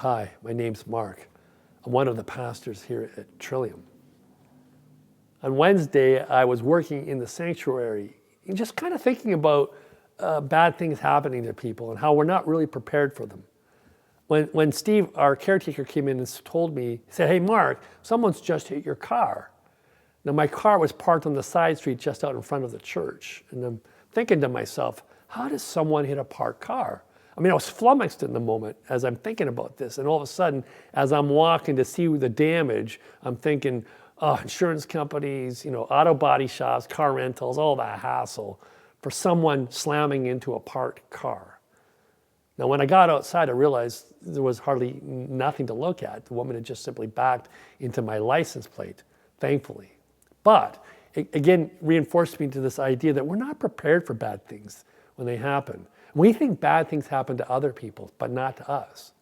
Hi, my name's Mark. I'm one of the pastors here at Trillium. On Wednesday, I was working in the sanctuary and just kind of thinking about bad things happening to people and how we're not really prepared for them. When Steve, our caretaker, came in and told me, he said, "Hey Mark, someone's just hit your car." Now my car was parked on the side street just out in front of the church. And I'm thinking to myself, how does someone hit a parked car? I mean, I was flummoxed in the moment as I'm thinking about this. And all of a sudden, as I'm walking to see the damage, I'm thinking, oh, insurance companies, auto body shops, car rentals, all that hassle for someone slamming into a parked car. Now, when I got outside, I realized there was hardly nothing to look at. The woman had just simply backed into my license plate, thankfully. But it again reinforced me to this idea that we're not prepared for bad things when they happen. We think bad things happen to other people, but not to us.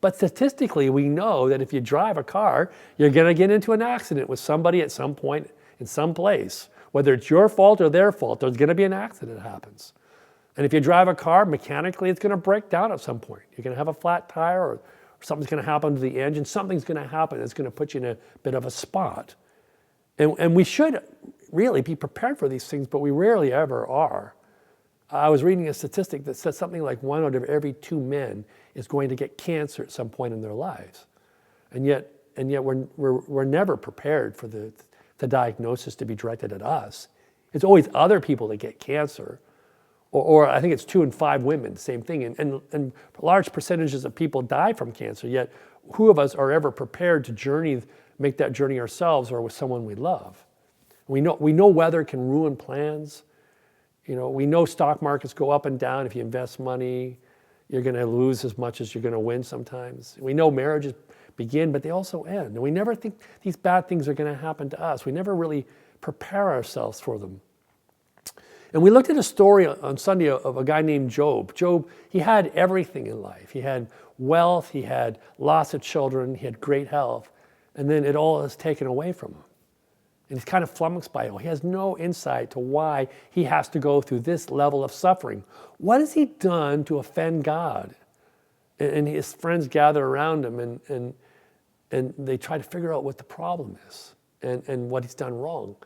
But statistically, we know that if you drive a car, you're going to get into an accident with somebody at some point in some place. Whether it's your fault or their fault, there's going to be an accident that happens. And if you drive a car, mechanically, it's going to break down at some point. You're going to have a flat tire or something's going to happen to the engine. Something's going to happen that's going to put you in a bit of a spot. And we should really be prepared for these things, but we rarely ever are. I was reading a statistic that said something like 1 out of every 2 men is going to get cancer at some point in their lives. And yet we're never prepared for the diagnosis to be directed at us. It's always other people that get cancer. Or I think it's 2 in 5 women, same thing. And large percentages of people die from cancer, yet who of us are ever prepared to make that journey ourselves or with someone we love? We know weather can ruin plans. We know stock markets go up and down. If you invest money, you're going to lose as much as you're going to win sometimes. We know marriages begin, but they also end. And we never think these bad things are going to happen to us. We never really prepare ourselves for them. And we looked at a story on Sunday of a guy named Job. Job, he had everything in life. He had wealth, he had lots of children, he had great health, and then it all is taken away from him. And he's kind of flummoxed by it. He has no insight to why he has to go through this level of suffering. What has he done to offend God? And his friends gather around him and they try to figure out what the problem is and what he's done wrong.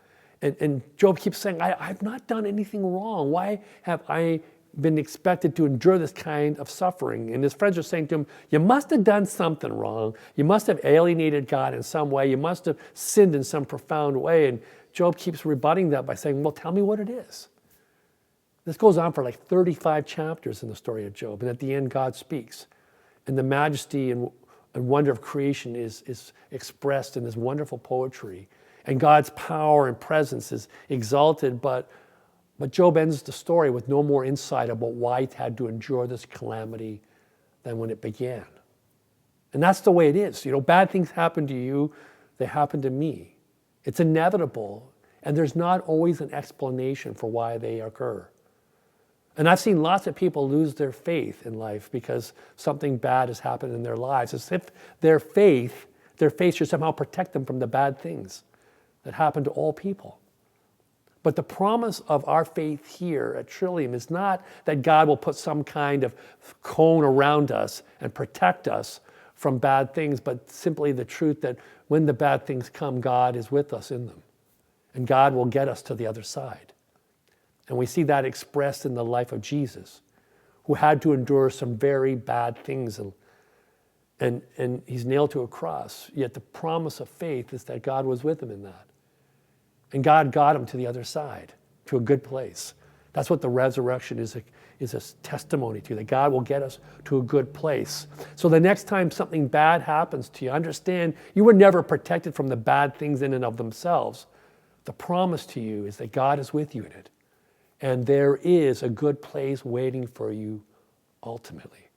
And Job keeps saying, I've not done anything wrong. Why have I been expected to endure this kind of suffering? And his friends are saying to him, you must have done something wrong. You must have alienated God in some way. You must have sinned in some profound way. And Job keeps rebutting that by saying, well, tell me what it is. This goes on for like 35 chapters in the story of Job. And at the end, God speaks. And the majesty and wonder of creation is expressed in this wonderful poetry. And God's power and presence is exalted, but Job ends the story with no more insight about why he had to endure this calamity than when it began. And that's the way it is. Bad things happen to you, they happen to me. It's inevitable, and there's not always an explanation for why they occur. And I've seen lots of people lose their faith in life because something bad has happened in their lives, as if their faith should somehow protect them from the bad things that happen to all people. But the promise of our faith here at Trillium is not that God will put some kind of cone around us and protect us from bad things, but simply the truth that when the bad things come, God is with us in them. And God will get us to the other side. And we see that expressed in the life of Jesus, who had to endure some very bad things. And he's nailed to a cross. Yet the promise of faith is that God was with him in that. And God got him to the other side, to a good place. That's what the resurrection is a testimony to, that God will get us to a good place. So the next time something bad happens to you, understand you were never protected from the bad things in and of themselves. The promise to you is that God is with you in it. And there is a good place waiting for you ultimately.